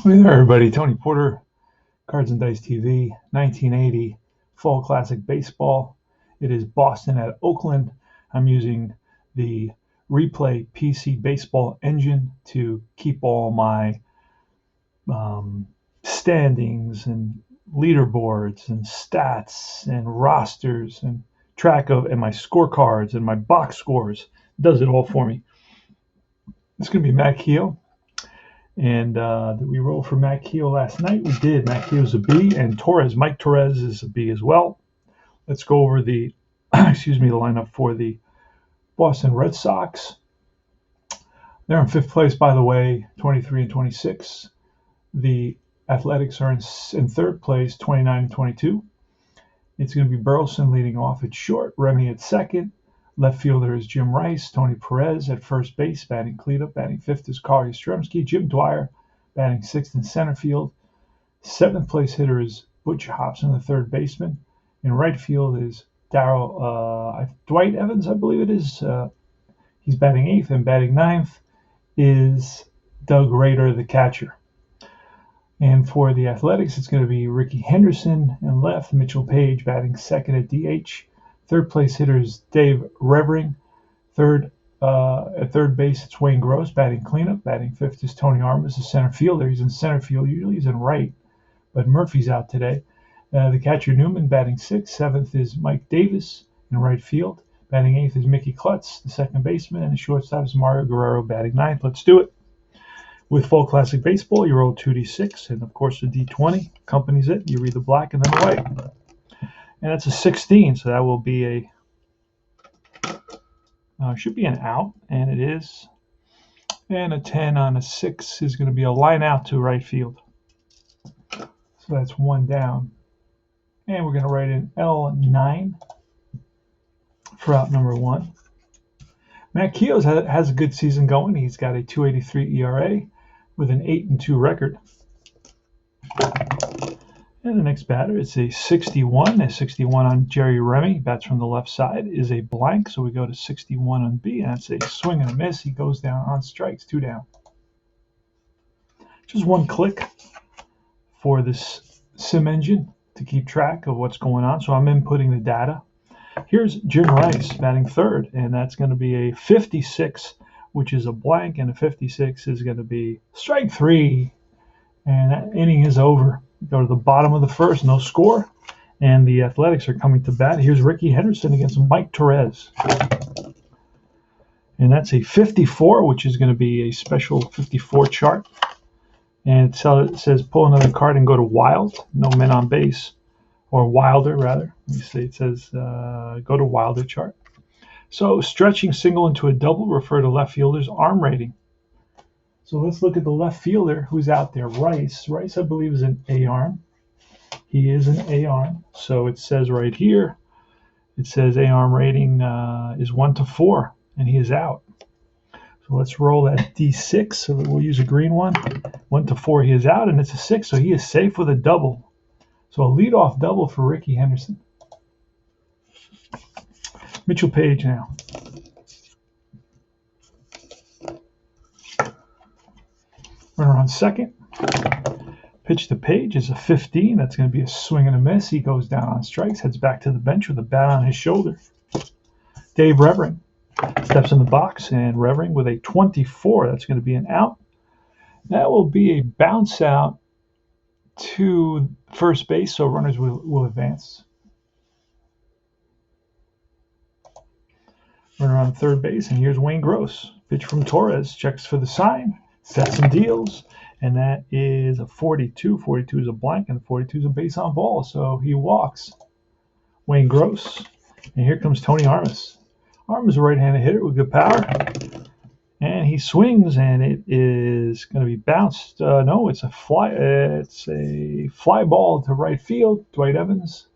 Hey there, everybody. Tony Porter, Cards and Dice TV, 1980 Fall Classic Baseball. It is Boston at Oakland. I'm using the Replay PC Baseball engine to keep all my standings and leaderboards and stats and rosters and track of and my scorecards and my box scores. It does it all for me. It's going to be Matt Keogh. And did we roll for Matt Keogh last night? We did. Matt Keogh's a B, and Mike Torres is a B as well. Let's go over the the lineup for the Boston Red Sox. They're in fifth place, by the way, 23 and 26. The Athletics are in third place, 29 and 22. It's going to be Burleson leading off at short, Remy at second. Left fielder is Jim Rice. Tony Perez at first base, batting cleanup. Batting fifth is Carl Yastrzemski. Jim Dwyer batting sixth in center field. Seventh place hitter is Butch Hobson, the third baseman. In right field is Dwight Evans, I believe it is. He's batting eighth, and batting ninth is Doug Rader, the catcher. And for the Athletics, it's going to be Ricky Henderson in left, Mitchell Page batting second at DH. Third place hitter is Dave Revering. At third base, it's Wayne Gross batting cleanup. Batting fifth is Tony Armas, the center fielder. He's in center field. Usually he's in right, but Murphy's out today. The catcher Newman batting sixth. Seventh is Mike Davis in right field. Batting eighth is Mickey Klutz, the second baseman. And the shortstop is Mario Guerrero batting ninth. Let's do it. With Fall Classic Baseball, you roll 2d6, and of course the d20 accompanies it. You read the black and then the white. And it's a 16, so that will be should be an out, and it is. And a 10 on a 6 is going to be a line out to right field. So that's one down. And we're going to write in L9 for out number 1. Matt Keogh has a good season going. He's got a 2.83 ERA with an 8-2 record. And the next batter is a 61. A 61 on Jerry Remy. Bats from the left side is a blank, so we go to 61 on B, and that's a swing and a miss. He goes down on strikes, 2 down. Just one click for this sim engine to keep track of what's going on. So I'm inputting the data. Here's Jim Rice batting third, and that's going to be a 56, which is a blank, and a 56 is going to be strike 3, and that inning is over. Go to the bottom of the first, no score, and the Athletics are coming to bat. Here's Ricky Henderson against Mike Torres, and that's a 54, which is going to be a special 54 chart. And it says pull another card and go to wild, no men on base, or wilder rather. Let me see. It says go to wilder chart. So stretching single into a double, refer to left fielder's arm rating. So let's look at the left fielder who's out there, Rice. Rice, I believe, is an A-arm. He is an A-arm. So it says right here, it says A-arm rating is 1 to 4, and he is out. So let's roll that D6. So we'll use a green one. 1 to 4, he is out, and it's a 6, so he is safe with a double. So a leadoff double for Ricky Henderson. Mitchell Page now. Runner on second. Pitch to Page is a 15. That's going to be a swing and a miss. He goes down on strikes, heads back to the bench with a bat on his shoulder. Dave Revering steps in the box, and Revering with a 24. That's going to be an out. That will be a bounce out to first base, so runners will advance. Runner on third base, and here's Wayne Gross. Pitch from Torres, checks for the sign, sets and deals, and that is a 42. 42 is a blank, and 42 is a base on ball, so he walks. Wayne Gross, and here comes Tony Armas. Armas is a right-handed hitter with good power, and he swings, and it is going to be bounced. No, it's a fly. It's a fly ball to right field. Dwight Evans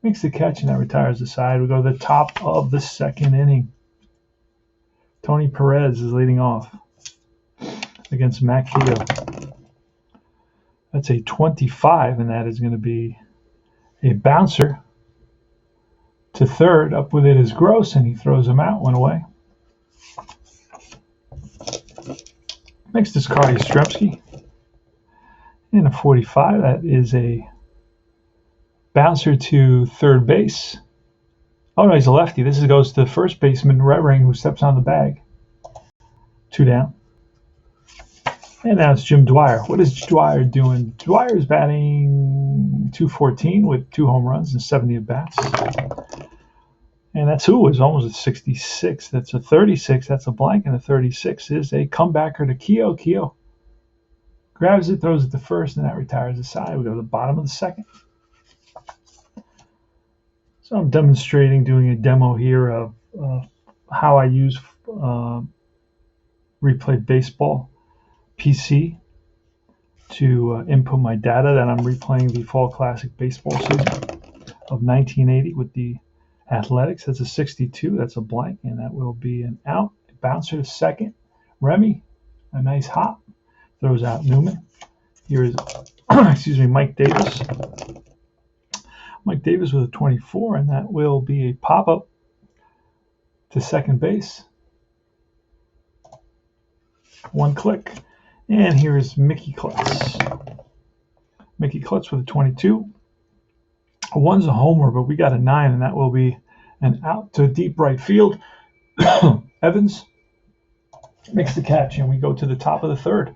makes the catch, and that retires the side. We go to the top of the second inning. Tony Perez is leading off against Matt Keogh. That's a 25, and that is going to be a bouncer to third. Up with it is Gross, and he throws him out, one away. Next is Carl Yastrzemski. And a 45, that is a bouncer to third base. Oh no, he's a lefty. This goes to the first baseman, Revering, who steps on the bag. 2 down. And now it's Jim Dwyer. What is Dwyer doing? Dwyer is batting .214 with 2 home runs and 70 at-bats. And that's who is almost a 66. That's a 36. That's a blank. And a 36 is a comebacker to Keogh. Keogh grabs it, throws it to first, and that retires the side. We go to the bottom of the second. So I'm demonstrating, doing a demo here of how I use Replay Baseball PC to input my data that I'm replaying the Fall Classic Baseball season of 1980 with the Athletics. That's a 62. That's a blank, and that will be an out. Bouncer to second. Remy, a nice hop, throws out Newman. Here is, Mike Davis. Mike Davis with a 24, and that will be a pop-up to second base. 1 click. And here is Mickey Klutz. Mickey Klutz with a 22. One's a homer, but we got a 9, and that will be an out to deep right field. Evans makes the catch, and we go to the top of the third.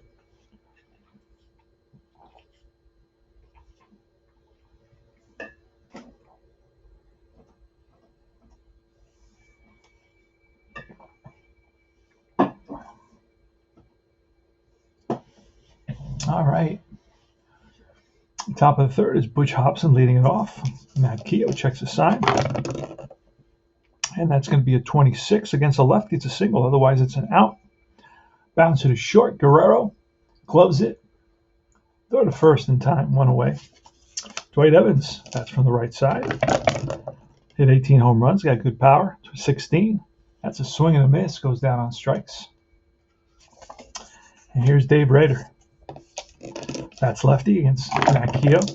All right. Top of the third is Butch Hobson leading it off. Matt Keogh checks the sign. And that's going to be a 26 against a lefty. It's a single. Otherwise, it's an out. Bounce it is short. Guerrero gloves it. Throw to first in time. 1 away. Dwight Evans. That's from the right side. Hit 18 home runs. Got good power. 16. That's a swing and a miss. Goes down on strikes. And here's Dave Rader. That's lefty against Matt Keogh.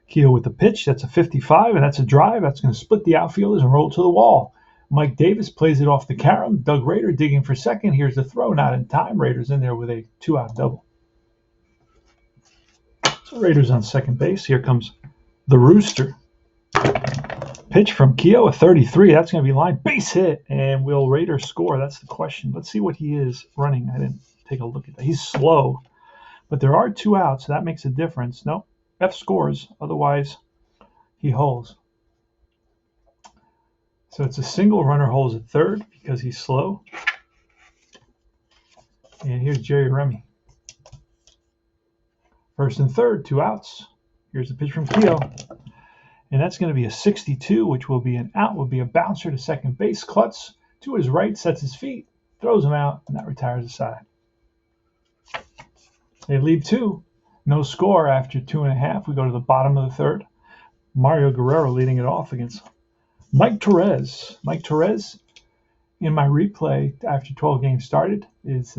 Keogh with the pitch. That's a 55, and that's a drive. That's going to split the outfielders and roll to the wall. Mike Davis plays it off the carom. Doug Rader digging for second. Here's the throw. Not in time. Rader's in there with a 2-out double. So Rader's on second base. Here comes the Rooster. Pitch from Keogh, a 33. That's going to be line. Base hit. And will Rader score? That's the question. Let's see what he is running. I didn't take a look at that. He's slow. But there are 2 outs, so that makes a difference. No, F scores. Otherwise, he holds. So it's a single. Runner holds at third because he's slow. And here's Jerry Remy. First and third, 2 outs. Here's the pitch from Keogh. And that's going to be a 62, which will be an out. Will be a bouncer to second base. Klutz to his right, sets his feet, throws him out, and that retires the side. They leave 2. No score after 2.5. We go to the bottom of the third. Mario Guerrero leading it off against Mike Torres. Mike Torres, in my replay after 12 games started, is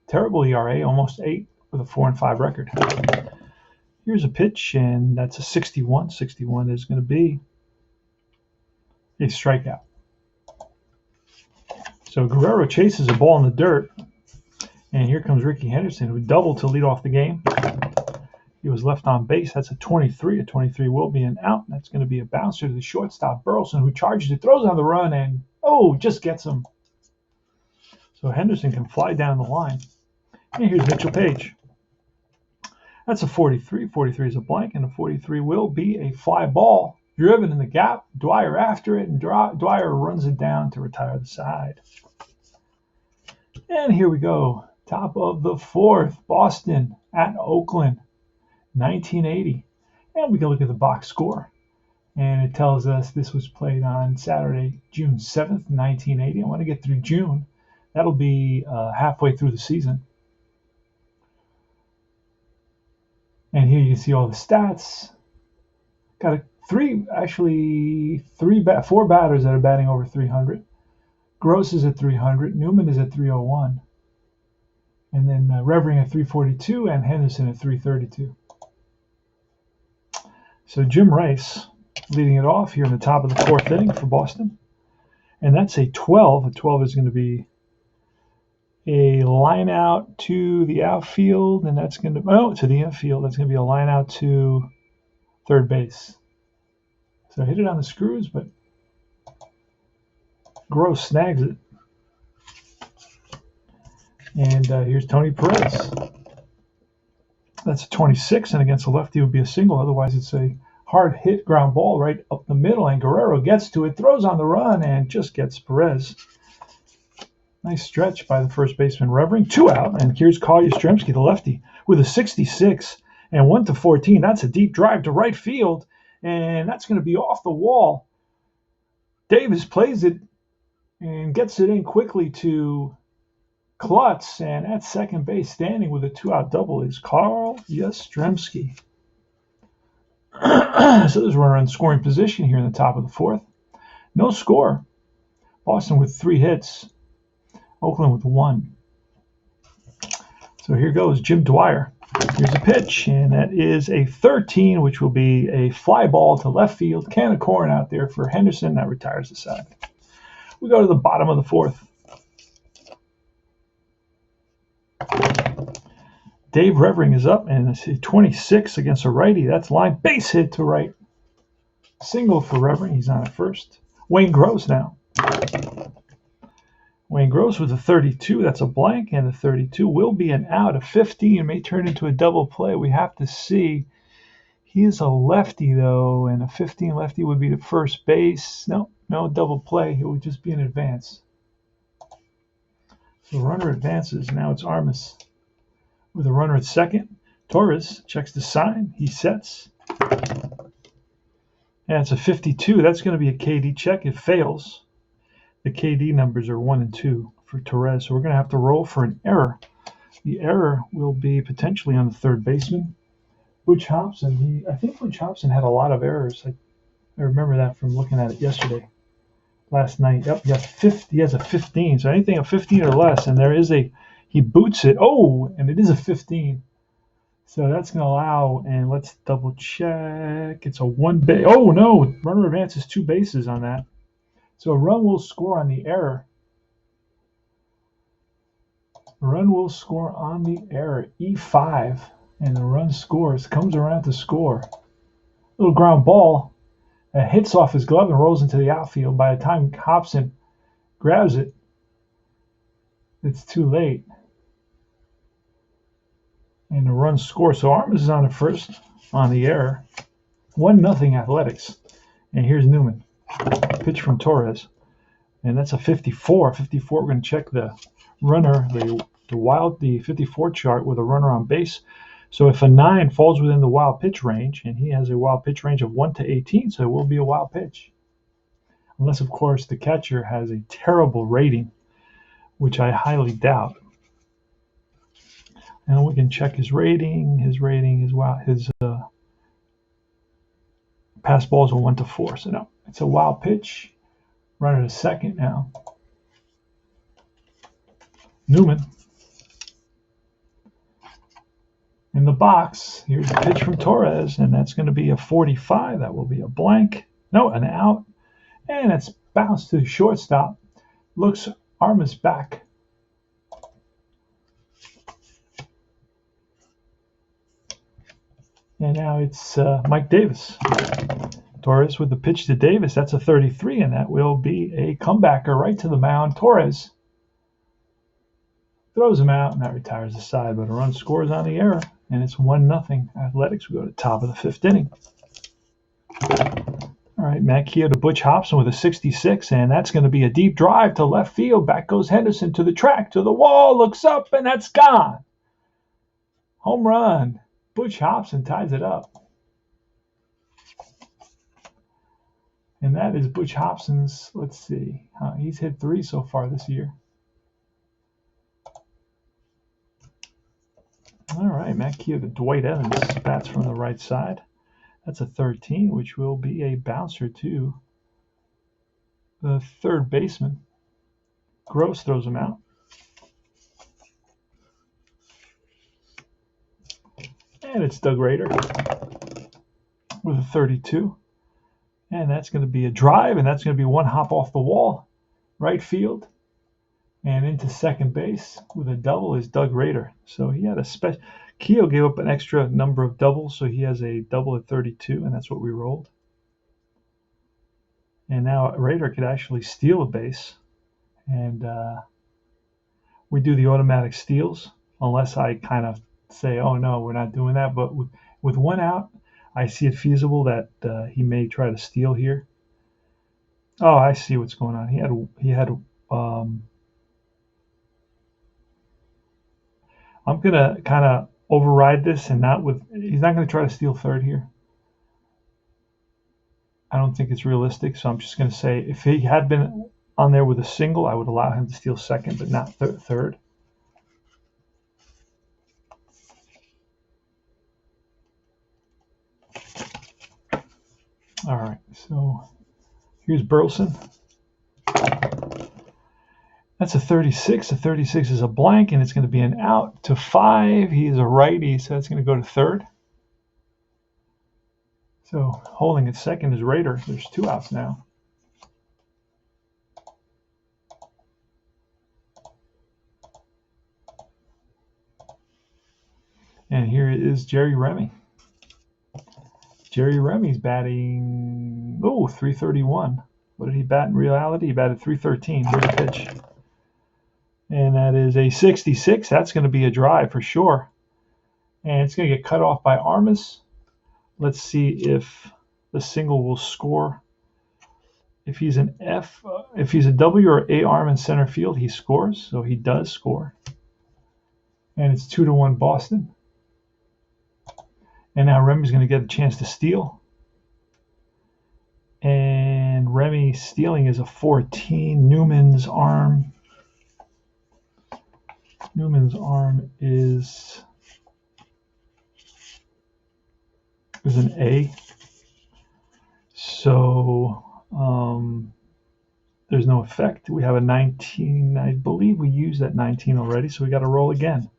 terrible ERA, almost 8 with a 4-5 record. Here's a pitch, and that's a 61. 61 is going to be a strikeout. So Guerrero chases a ball in the dirt. And here comes Ricky Henderson, who doubled to lead off the game. He was left on base. That's a 23. A 23 will be an out. That's going to be a bouncer to the shortstop, Burleson, who charges it, throws on the run, and, just gets him. So Henderson can fly down the line. And here's Mitchell Page. That's a 43. 43 is a blank, and a 43 will be a fly ball driven in the gap. Dwyer after it, and Dwyer runs it down to retire the side. And here we go. Top of the fourth, Boston at Oakland, 1980. And we can look at the box score. And it tells us this was played on Saturday, June 7th, 1980. I want to get through June. That'll be halfway through the season. And here you can see all the stats. Got 4 batters that are batting over 300. Gross is at 300. Newman is at 301. And then Revering at 342 and Henderson at 332. So Jim Rice leading it off here in the top of the 4th inning for Boston. And that's a 12. A 12 is going to be a line out to the outfield, and that's going to the infield. That's going to be a line out to third base. So hit it on the screws, but Gross snags it. And here's Tony Perez. That's a 26, and against a lefty it would be a single. Otherwise, it's a hard hit ground ball right up the middle, and Guerrero gets to it, throws on the run, and just gets Perez. Nice stretch by the first baseman Revering. 2 out, and here's Collier Yastrzemski, the lefty, with a 66 and 1-14. That's a deep drive to right field, and that's going to be off the wall. Davis plays it and gets it in quickly to Klutz, and at second base, standing with a 2-out double, is Carl Yastrzemski. So there's a runner in scoring position here in the top of the fourth. No score. Boston with 3 hits. Oakland with 1. So here goes Jim Dwyer. Here's a pitch, and that is a 13, which will be a fly ball to left field. Can of corn out there for Henderson. That retires the side. We go to the bottom of the fourth. Dave Revering is up, and it's 26 against a righty. That's line base hit to right. Single for Revering. He's on at first. Wayne Gross now. Wayne Gross with a 32. That's a blank, and the 32 will be an out. A 15 may turn into a double play. We have to see. He is a lefty, though, and a 15 lefty would be to first base. No double play. It would just be an advance. So runner advances. Now it's Armas with a runner at second. Torres checks the sign. He sets. And it's a 52. That's going to be a KD check. It fails. The KD numbers are 1 and 2 for Torres. So we're going to have to roll for an error. The error will be potentially on the third baseman, Butch Hobson. I think Butch Hobson had a lot of errors. I remember that from looking at it last night. Yep, he has a 15. So anything a 15 or less, and he boots it. Oh, and it is a 15. So that's going to allow, and let's double check. It's a 1 base. Oh, no, runner advances 2 bases on that. So a run will score on the error. E5, and the run scores. Comes around to score. Little ground ball that hits off his glove and rolls into the outfield. By the time Hobson grabs it, it's too late. And the run scores. So Armas is on the first on the error. 1-0 Athletics. And here's Newman. Pitch from Torres, and that's a 54. 54. We're going to check the runner, the 54 chart with a runner on base. So if a 9 falls within the wild pitch range, and he has a wild pitch range of 1 to 18, so it will be a wild pitch, unless of course the catcher has a terrible rating, which I highly doubt. And we can check his rating. His pass balls are 1 to 4. So no, it's a wild pitch. Runner to second now. Newman. In the box, here's a pitch from Torres, and that's going to be a 45. That will be a blank. No, an out. And it's bounced to the shortstop. Looks Armas back. And now it's Mike Davis. Torres with the pitch to Davis. That's a 33, and that will be a comebacker right to the mound. Torres throws him out, and that retires the side. But a run scores on the error, and it's 1-0 Athletics. We go to the top of the 5th inning. All right, Matt Keogh to Butch Hobson with a 66, and that's going to be a deep drive to left field. Back goes Henderson to the track, to the wall, looks up, and that's gone. Home run. Butch Hobson ties it up. And that is Butch Hobson's, let's see, he's hit 3 so far this year. All right, Matt Keogh to Dwight Evans, bats from the right side. That's a 13, which will be a bouncer to the third baseman. Gross throws him out. And it's Doug Rader with a 32. And that's going to be a drive, and that's going to be 1 hop off the wall. Right field. And into second base with a double is Doug Rader. So he had a special. Keogh gave up an extra number of doubles, so he has a double at 32, and that's what we rolled. And now Rader could actually steal a base, and we do the automatic steals, unless I kind of say, oh no, we're not doing that. But with one out, I see it feasible that he may try to steal here. Oh, I see what's going on. He had. I'm gonna kind of override this and not with. He's not gonna try to steal third here. I don't think it's realistic, so I'm just gonna say if he had been on there with a single, I would allow him to steal second, but not third. All right, so here's Burleson. That's a 36. A 36 is a blank, and it's going to be an out to 5. He is a righty, so it's going to go to third. So holding at second is Rader. There's 2 outs now. And here is Jerry Remy. Jerry Remy's batting, 331. What did he bat in reality? He batted 313. Here's a pitch. And that is a 66. That's going to be a drive for sure. And it's going to get cut off by Armas. Let's see if the single will score. If he's an F, if he's a W or A arm in center field, he scores. So he does score. And it's 2-1 Boston. And now Remy's going to get a chance to steal. And Remy stealing is a 14. Newman's arm is an A. So there's no effect. We have a 19. I believe we used that 19 already, so we got to roll again.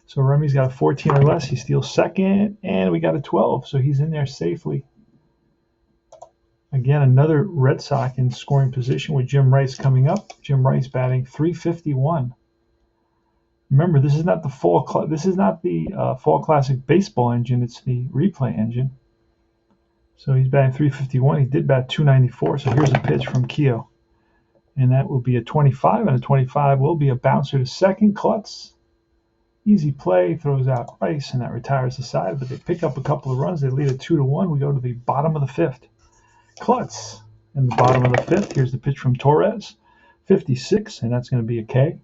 So Remy's got a 14 or less. He steals second, and we got a 12. So he's in there safely. Again, another Red Sox in scoring position with Jim Rice coming up. Jim Rice batting 351. Remember, this is not the fall classic baseball engine. It's the replay engine. So he's batting 351. He did bat 294. So here's a pitch from Keogh, and that will be a 25. And a 25 will be a bouncer to second. Klutz, easy play, throws out Rice, and that retires the side. But they pick up a couple of runs. They lead it 2-1. We go to the bottom of the 5th. Klutz in the bottom of the 5th. Here's the pitch from Torres, 56, and that's going to be a K.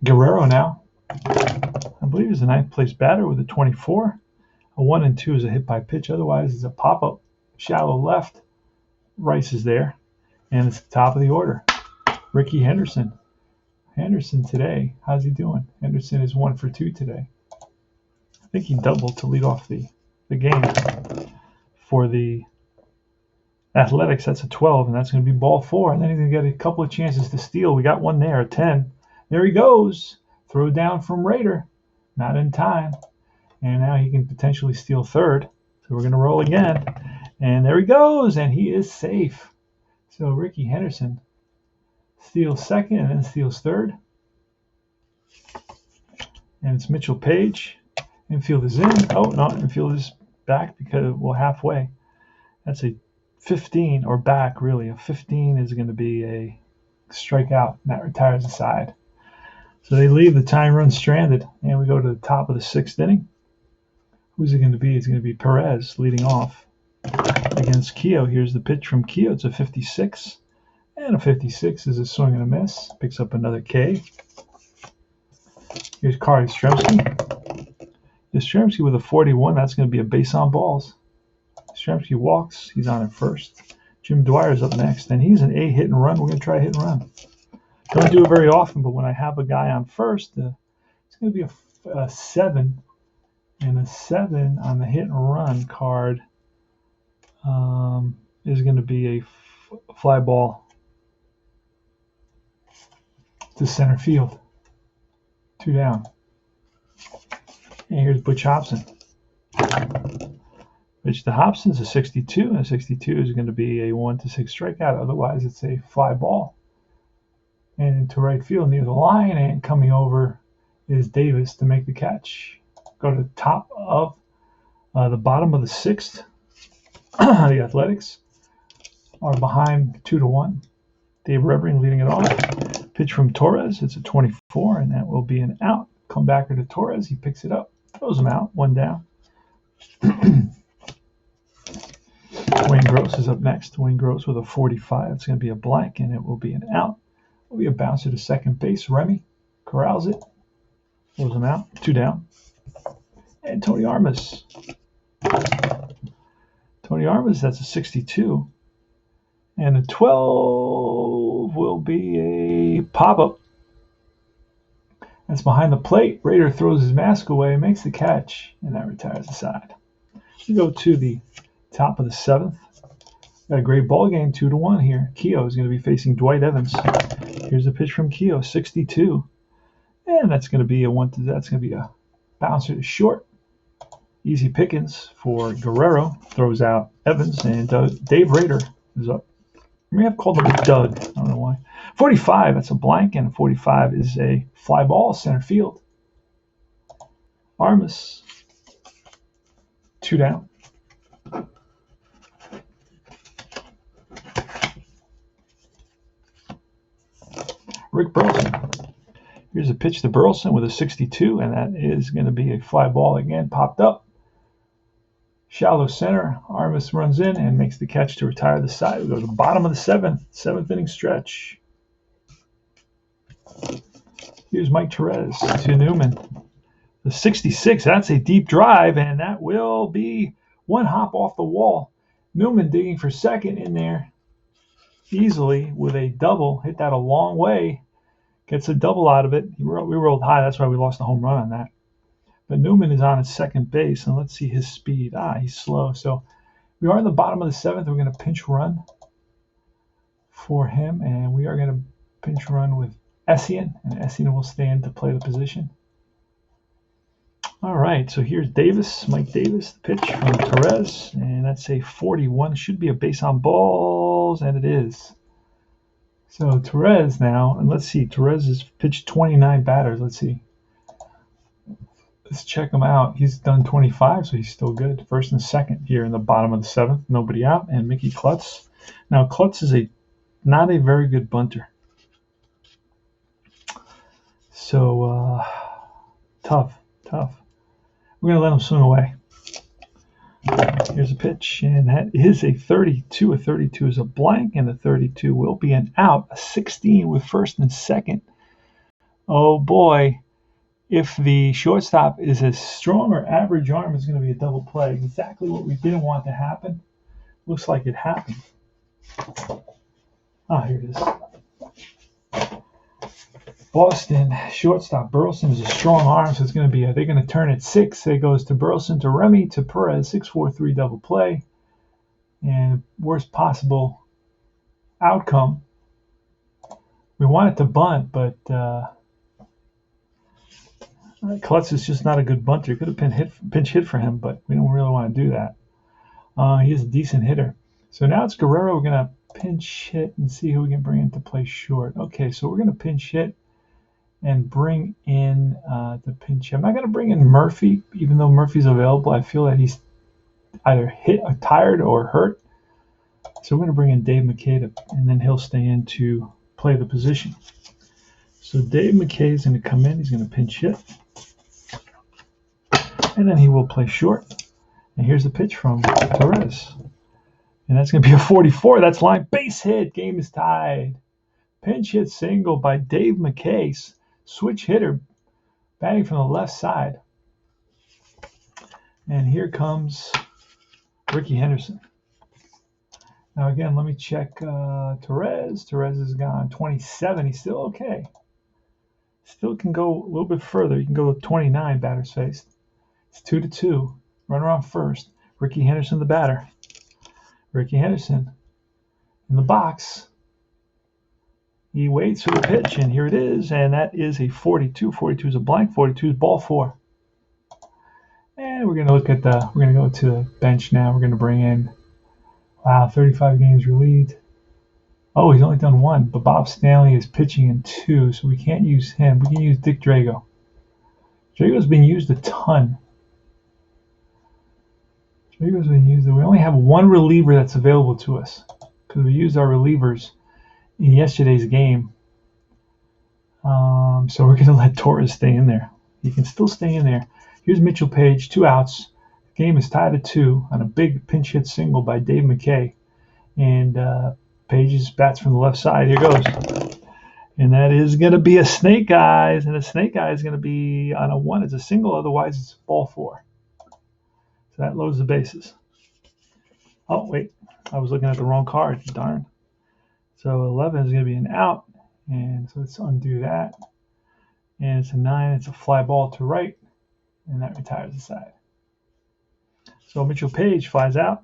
Guerrero now, I believe, is the 9th place batter with a 24. A 1 and 2 is a hit by pitch. Otherwise, it's a pop-up, shallow left. Rice is there, and it's the top of the order. Ricky Henderson. Henderson today, how's he doing? Henderson is 1 for 2 today. I think he doubled to lead off the game. For the Athletics, that's a 12, and that's going to be ball 4. And then he's going to get a couple of chances to steal. We got one there, a 10. There he goes. Throw down from Rader. Not in time. And now he can potentially steal third. So we're going to roll again. And there he goes, and he is safe. So Ricky Henderson steals second and then steals third. And it's Mitchell Page. Infield is in. Oh, no, infield is back because, well, halfway. That's a 15, or back, really. A 15 is going to be a strikeout, and that retires the side. So they leave the tying run stranded, and we go to the top of the 6th inning. Who's it going to be? It's going to be Perez leading off against Keogh. Here's the pitch from Keogh. It's a 56, and a 56 is a swing and a miss. Picks up another K. Here's Carl Yastrzemski. Yastrzemski with a 41. That's going to be a base on balls. Yastrzemski walks. He's on at first. Jim Dwyer's up next, and he's an A hit and run. We're going to try hit and run. Don't do it very often, but when I have a guy on first, it's going to be a 7. And a 7 on the hit and run card is going to be a fly ball to center field. 2 down. And here's Butch Hobson. Pitch to Hobson's a 62, and a 62 is going to be a 1-6 strikeout. Otherwise, it's a fly ball. and to right field near the line, and coming over is Davis to make the catch. Go to the top of the bottom of the sixth. The Athletics are behind 2-1. Dave Revering leading it off. Pitch from Torres. It's a 24, and that will be an out. Come back to Torres. He picks it up, throws him out, 1 down. Wayne Gross is up next. Wayne Gross with a 45. It's going to be a blank, and it will be an out. It will be a bouncer to second base. Remy corrals it, throws him out, 2 down. And Tony Armas. Tony Armas, that's a 62. And a 12 will be a pop-up. That's behind the plate. Raider throws his mask away, makes the catch, and that retires the side. We go to the top of the seventh. Got a great ball game, 2-1 here. Keogh is going to be facing Dwight Evans. Here's a pitch from Keogh, 62. And that's going to be a bouncer to short. Easy pickings for Guerrero. Throws out Evans, and Dave Raider is up. I may have called him Doug. I don't know why. 45, that's a blank, and 45 is a fly ball, center field. Armas, 2 down. Rick Burleson. Here's a pitch to Burleson with a 62, and that is going to be a fly ball again, popped up. Shallow center. Armas runs in and makes the catch to retire the side. We go to the bottom of the seventh inning stretch. Here's Mike Torres to Newman. The 66, that's a deep drive, and that will be 1 hop off the wall. Newman digging for second in there easily with a double. Hit that a long way. Gets a double out of it. We rolled high. That's why we lost a home run on that. But Newman is on his second base, and let's see his speed. He's slow. So we are in the bottom of the seventh. We're going to pinch run for him, and we are going to pinch run with Essien, and Essien will stand to play the position. All right, so here's Davis, Mike Davis, the pitch from Torres, and that's a 41. Should be a base on balls, and it is. So Torres now, and let's see, Torres has pitched 29 batters. Let's see. Let's check him out. He's done 25, so he's still good. First and second here in the bottom of the seventh. Nobody out. And Mickey Klutz. Now, Klutz is not a very good bunter. So, tough. We're going to let him swing away. Here's a pitch, and that is a 32. A 32 is a blank, and a 32 will be an out. A 16 with first and second. Oh, boy. If the shortstop is a strong or average arm, it's going to be a double play. Exactly what we didn't want to happen. Looks like it happened. Here it is. Boston shortstop Burleson is a strong arm, so it's going to be they're going to turn it 6. It goes to Burleson to Remy to Perez, 6-4-3 double play, and worst possible outcome. We wanted to bunt, but Klutz is just not a good bunter. Could have been pinch hit for him, but we don't really want to do that. He is a decent hitter. So now it's Guerrero. We're going to pinch hit and see who we can bring in to play short. Okay, so we're going to pinch hit and bring in the pinch hit. I'm not going to bring in Murphy, even though Murphy's available. I feel that he's either tired or hurt. So we're going to bring in Dave McKay, and then he'll stay in to play the position. So Dave McKay is going to come in. He's going to pinch hit. And then he will play short. And here's the pitch from Torres. And that's going to be a 44. That's line base hit. Game is tied. Pinch hit single by Dave McKay. Switch hitter batting from the left side. And here comes Ricky Henderson. Now again, let me check Torres. Torres is gone 27. He's still okay. Still can go a little bit further. You can go with 29 batters faced. It's 2-2. Runner on first. Ricky Henderson, the batter. Ricky Henderson in the box. He waits for the pitch, and here it is, and that is a 42. 42 is a blank. 42 is ball 4. And we're going to look at we're going to go to the bench now. We're going to bring in, 35 games relieved. Oh, he's only done one, but Bob Stanley is pitching in two, so we can't use him. We can use Dick Drago. Drago's been used a ton. Drago's been used. We only have one reliever that's available to us because we used our relievers in yesterday's game. So we're going to let Torres stay in there. He can still stay in there. Here's Mitchell Page, 2 outs. The game is tied at 2 on a big pinch hit single by Dave McKay. And Page's bats from the left side. Here goes. And that is going to be a snake eyes. And a snake eye is going to be on a 1. It's a single. Otherwise, it's ball 4. So that loads the bases. Oh, wait. I was looking at the wrong card. Darn. So 11 is going to be an out. And so let's undo that. And it's a 9. It's a fly ball to right. And that retires the side. So Mitchell Page flies out.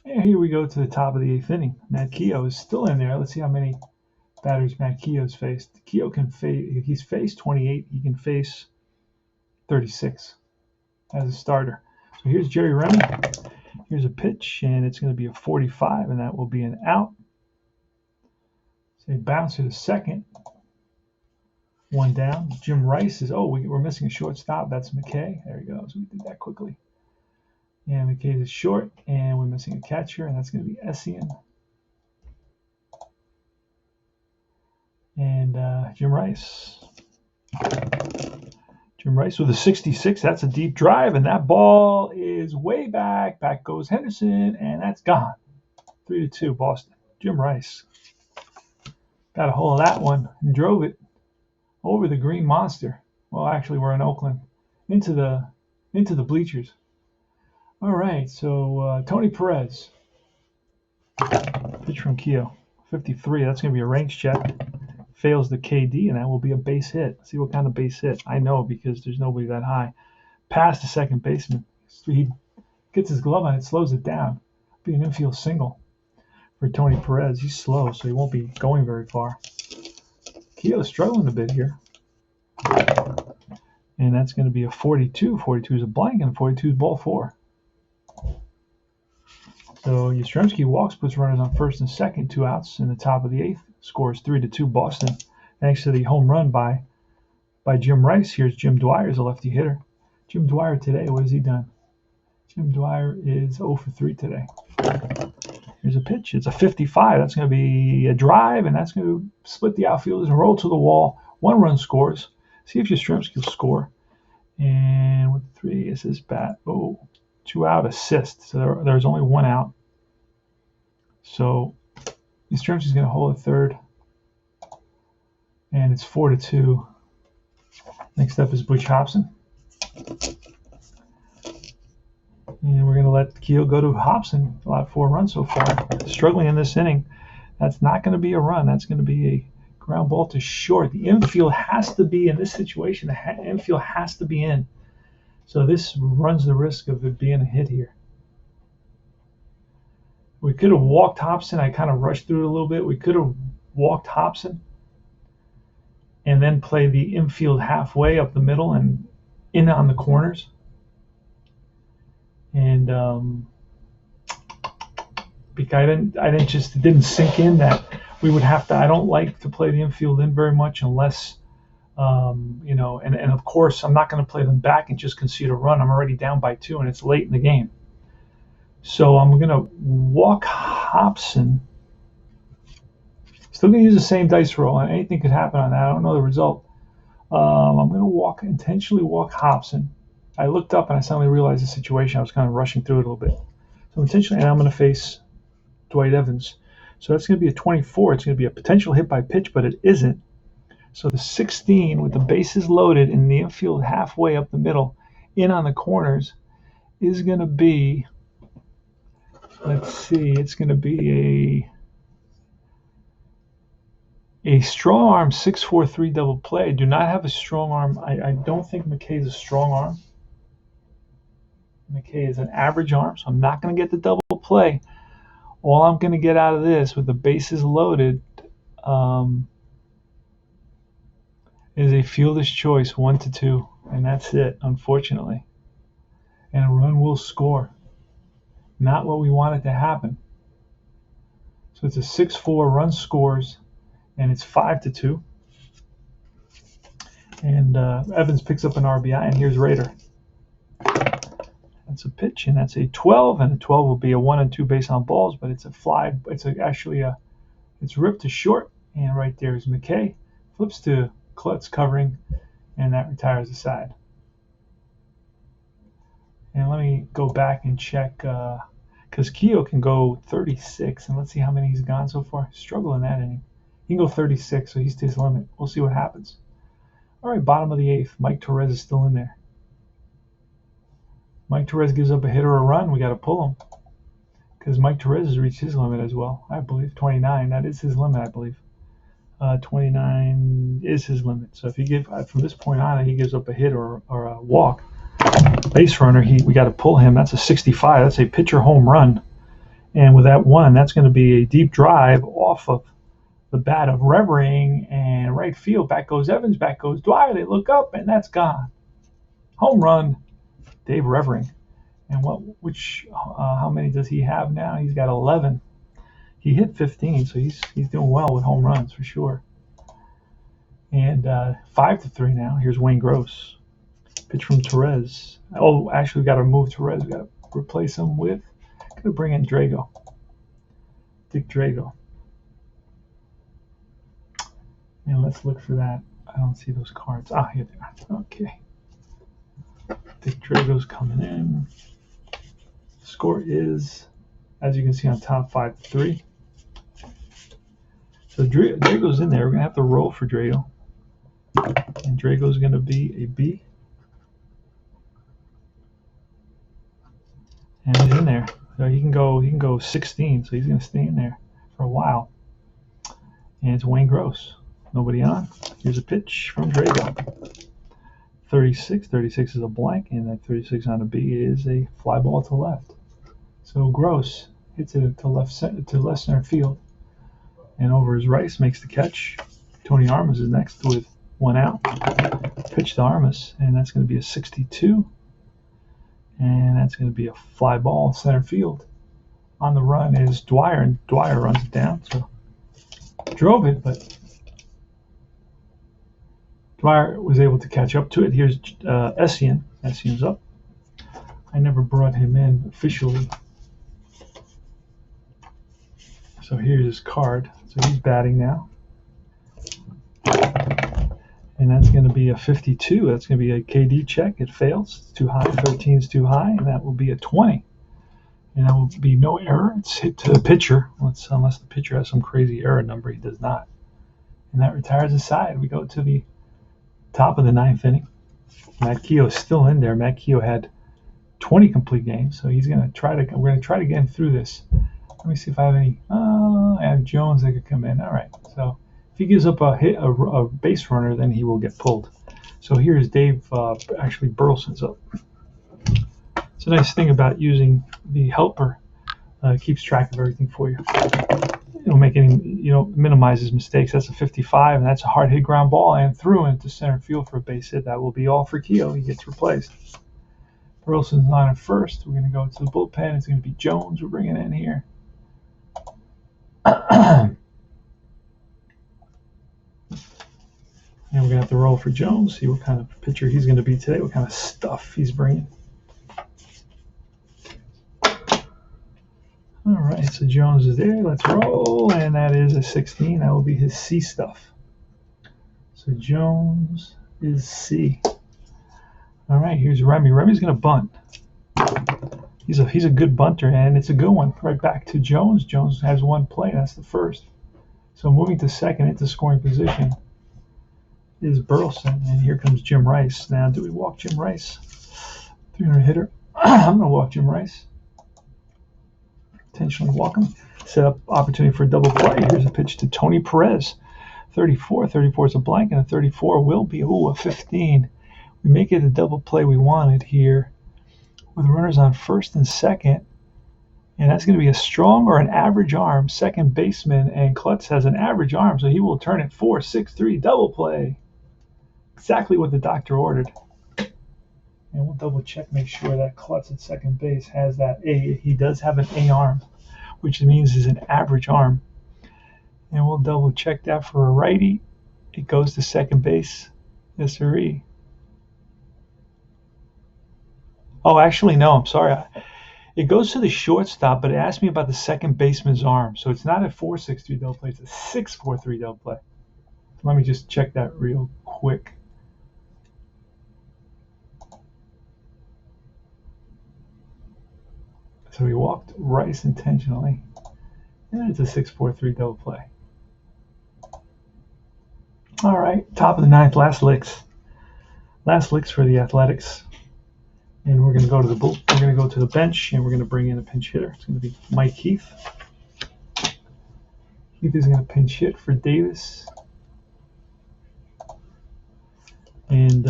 And here we go to the top of the 8th inning. Matt Keogh is still in there. Let's see how many batters Matt Keogh's faced. Keogh can face, if he's faced 28, he can face 36 as a starter. So here's Jerry Remy. Here's a pitch, and it's going to be a 45, and that will be an out. So they bounce to the second. 1 down. Jim Rice is, we're missing a shortstop. That's McKay. There he goes. We did that quickly. And McKay is short, and we're missing a catcher, and that's going to be Essien. And Jim Rice. Jim Rice with a 66. That's a deep drive, and that ball is way back. Back goes Henderson, and that's gone. 3-2 Boston. Jim Rice got a hold of that one and drove it over the Green Monster. Well, actually, we're in Oakland, into the bleachers. All right, so Tony Perez, pitch from Keogh, 53. That's going to be a range check. Fails the KD, and that will be a base hit. Let's see what kind of base hit. I know because there's nobody that high. Past the second baseman. He gets his glove on it, slows it down. Be an infield single for Tony Perez. He's slow, so he won't be going very far. Keogh's struggling a bit here. And that's going to be a 42. 42 is a blank, and 42 is ball 4. So Yastrzemski walks, puts runners on first and second, 2 outs in the top of the 8th. Scores 3-2 Boston, thanks to the home run by Jim Rice. Here's Jim Dwyer, a lefty hitter. Jim Dwyer today, what has he done? Jim Dwyer is 0 for 3 today. Here's a pitch. It's a 55. That's going to be a drive, and that's going to split the outfielders and roll to the wall. 1 run scores. See if Yastrzemski will score. And with 3 is his bat. 2 out assist. So there's only 1 out. So Yastrzemski's going to hold a third. And it's 4-2. Next up is Butch Hobson. And we're going to let Keogh go to Hobson. Allowed 4 runs so far. Struggling in this inning. That's not going to be a run. That's going to be a ground ball to short. The infield has to be in this situation. The infield has to be in. So this runs the risk of it being a hit here. We could have walked Hobson. I kind of rushed through it a little bit. We could have walked Hobson and then play the infield halfway up the middle and in on the corners. And because it didn't sink in that we would have to. I don't like to play the infield in very much unless, and of course I'm not going to play them back and just concede a run. I'm already down by 2 and it's late in the game. So I'm going to walk Hobson. Still going to use the same dice roll, and anything could happen on that. I don't know the result. I'm going to intentionally walk Hobson. I looked up and I suddenly realized the situation. I was kind of rushing through it a little bit. So intentionally, and I'm going to face Dwight Evans. So that's going to be a 24. It's going to be a potential hit by pitch, but it isn't. So the 16 with the bases loaded in the infield halfway up the middle, in on the corners, is going to be, let's see, it's going to be a strong arm 6-4-3 double play. I do not have a strong arm. I don't think McKay is a strong arm. McKay is an average arm, so I'm not going to get the double play. All I'm going to get out of this with the bases loaded is a fielder's choice 1-2, and that's it, unfortunately. And a run will score. Not what we wanted to happen. So it's a 6-4 run scores, and it's 5-2. And Evans picks up an RBI, and here's Rader. That's a pitch, and that's a 12, and a 12 will be a 1 and 2 base on balls, but it's a fly. It's it's ripped to short, and right there is McKay. Flips to Klutz covering, and that retires the side. And let me go back and check, because Keogh can go 36, and let's see how many he's gone so far. Struggle in that inning. He can go 36, so he's to his limit. We'll see what happens. All right, bottom of the 8th. Mike Torres is still in there. Mike Torres gives up a hit or a run. We got to pull him because Mike Torres has reached his limit as well, I believe. 29, that is his limit, I believe. 29 is his limit. So if he from this point on, he gives up a hit or a walk, base runner, we got to pull him. That's a 65. That's a pitcher home run. And with that one, that's going to be a deep drive off of the bat of Revering, and right field. Back goes Evans, back goes Dwyer. They look up, and that's gone. Home run, Dave Revering. And how many does he have now? He's got 11. He hit 15, so he's doing well with home runs for sure. And 5-3 now. Here's Wayne Gross. Pitch from Torres. Oh, actually, we got to move Torres. We got to replace him with. Going to bring in Drago. Dick Drago. And let's look for that. I don't see those cards. Here they are. Okay. Dick Drago's coming in. Score is, as you can see on top, 5-3. So Drago's in there. We're going to have to roll for Drago. And Drago's going to be a B. And he's in there. So he can go 16. So he's going to stay in there for a while. And it's Wayne Gross. Nobody on. Here's a pitch from Drago. 36. 36 is a blank, and that 36 on a B is a fly ball to left. So Gross hits it to left center field, and over his Rice makes the catch. Tony Armas is next with one out. Pitch to Armas, and that's going to be a 62, and that's going to be a fly ball center field. On the run is Dwyer, and Dwyer runs it down. So drove it, but Dwyer was able to catch up to it. Here's Essien. Essien's up. I never brought him in officially. So here's his card. So he's batting now. And that's going to be a 52. That's going to be a KD check. It fails. It's too high. 13 is too high. And that will be a 20. And that will be no error. It's hit to the pitcher. Unless the pitcher has some crazy error number. He does not. And that retires the side. We go to the top of the 9th inning. Matt Keogh is still in there. Matt Keogh had 20 complete games, so we're going to try to get him through this. Let me see if I have any. I have Jones that could come in. All right. So if he gives up a base runner, then he will get pulled. So here's Dave. Actually, Burleson's up. It's a nice thing about using the helper. Keeps track of everything for you. Minimizes mistakes. That's a 55, and that's a hard hit ground ball and threw into center field for a base hit. That will be all for Keogh. He gets replaced. Burleson's not at first. We're going to go to the bullpen. It's going to be Jones we're bringing in here. And we're going to have to roll for Jones, see what kind of pitcher he's going to be today, what kind of stuff he's bringing. All right, so Jones is there. Let's roll, and that is a 16. That will be his C stuff. So Jones is C. All right, here's Remy. Remy's going to bunt. He's a good bunter, and it's a good one. Right back to Jones. Jones has one play. That's the first. So moving to second into scoring position is Burleson, and here comes Jim Rice. Now, do we walk Jim Rice? 300 hitter. I'm going to walk Jim Rice. Intentionally walk him. Set up opportunity for a double play. Here's a pitch to Tony Perez. 34. 34 is a blank, and a 34 will be a 15. We make it a double play we wanted here with runners on first and second. And that's going to be a strong or an average arm second baseman, and Klutz has an average arm, so he will turn it 4-6-3 double play. Exactly what the doctor ordered. And we'll double check, make sure that Klutz at second base has that A. He does have an A arm, which means he's an average arm. And we'll double check that for a righty. It goes to second base. Yes, sirree. Oh, actually, no, I'm sorry. It goes to the shortstop, but it asked me about the second baseman's arm. So it's not a 4-6-3 double play, it's a 6-4-3 double play. Let me just check that real quick. So he walked Rice intentionally. And it's a 6-4-3 double play. All right, top of the ninth, last licks. Last licks for the Athletics. And we're going to go to the we're going to go to the bench, and we're going to bring in a pinch hitter. It's going to be Mike Heath. Heath is going to pinch hit for Davis. And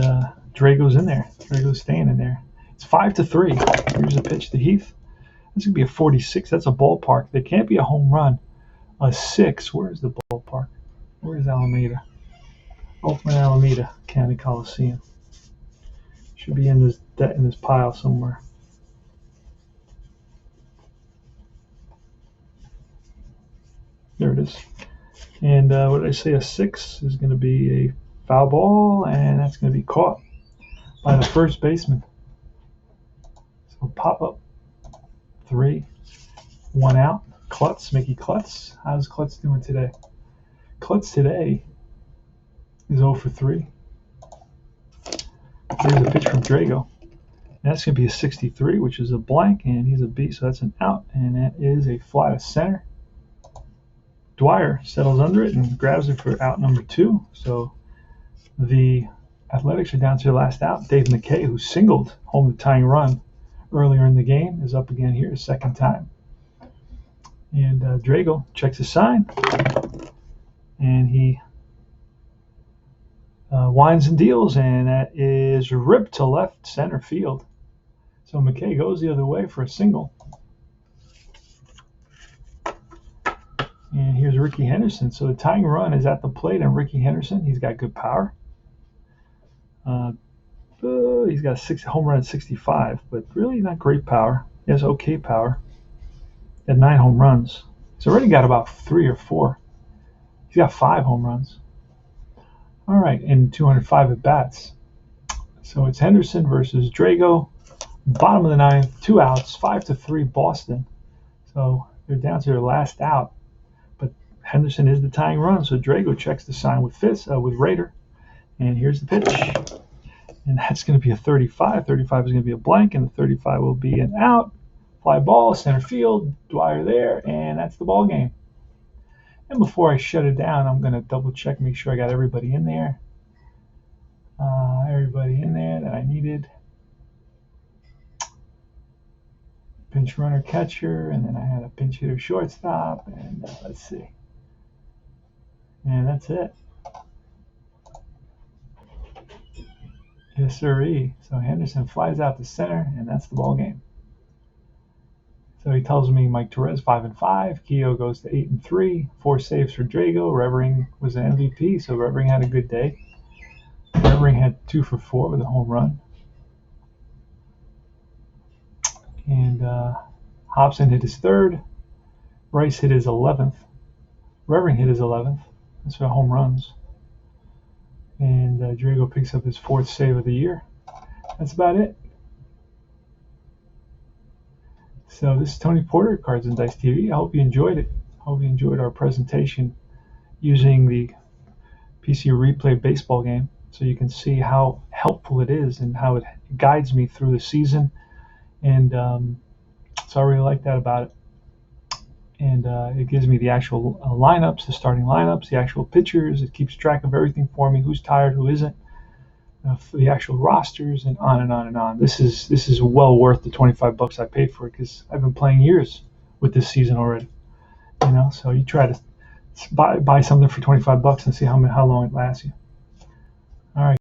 Drago's in there. Drago's staying in there. It's 5-3. Here's a pitch to Heath. That's going to be a 46. That's a ballpark. There can't be a home run. A 6. Where's the ballpark? Where's Alameda? Oakland, Alameda County Coliseum. Should be in this pile somewhere. There it is. And what did I say? A 6 is going to be a foul ball, and that's going to be caught by the first baseman. So pop up 3, 1 out. Klutz, Mickey Klutz. How's Klutz doing today? Klutz today is 0 for 3. Here's a pitch from Drago. That's going to be a 63, which is a blank, and he's a B, so that's an out, and that is a fly to center. Dwyer settles under it and grabs it for out number 2. So the Athletics are down to their last out. Dave McKay, who singled home the tying run earlier in the game, is up again here a second time. And Drago checks his sign, and he winds and deals, and that is ripped to left center field. So McKay goes the other way for a single. And here's Ricky Henderson. So the tying run is at the plate, and Ricky Henderson, he's got good power. He's got a home run at 65, but really not great power. He has okay power. He had 9 home runs. He's already got about 3 or 4. He's got 5 home runs. All right, and 205 at bats. So it's Henderson versus Drago. Bottom of the ninth, 2 outs, 5-3 Boston. So they're down to their last out. But Henderson is the tying run, so Drago checks the sign with Rader. And here's the pitch. And that's going to be a 35. 35 is going to be a blank, and the 35 will be an out. Fly ball, center field, Dwyer there, and that's the ball game. And before I shut it down, I'm going to double check, make sure I got everybody in there. Everybody in there that I needed. Pinch runner catcher, and then I had a pinch hitter shortstop, and let's see. And that's it. Yes, sirree. So Henderson flies out to center, and that's the ball game. So he tells me Mike Torres 5-5. Keogh goes to 8-3. 4 saves for Drago. Revering was an MVP, so Revering had a good day. Revering had 2 for 4 with a home run. And Hobson hit his 3rd. Rice hit his 11th. Revering hit his 11th. That's for home runs. And Drago picks up his 4th save of the year. That's about it. So this is Tony Porter, Cards and Dice TV. I hope you enjoyed it. I hope you enjoyed our presentation using the PC Replay baseball game, so you can see how helpful it is and how it guides me through the season. And so I really like that about it. And it gives me the actual lineups, the starting lineups, the actual pitchers. It keeps track of everything for me, who's tired, who isn't, for the actual rosters, and on and on and on. This is well worth the $25 I paid for it, because I've been playing years with this season already. So you try to buy something for $25 and see how long it lasts you. All right.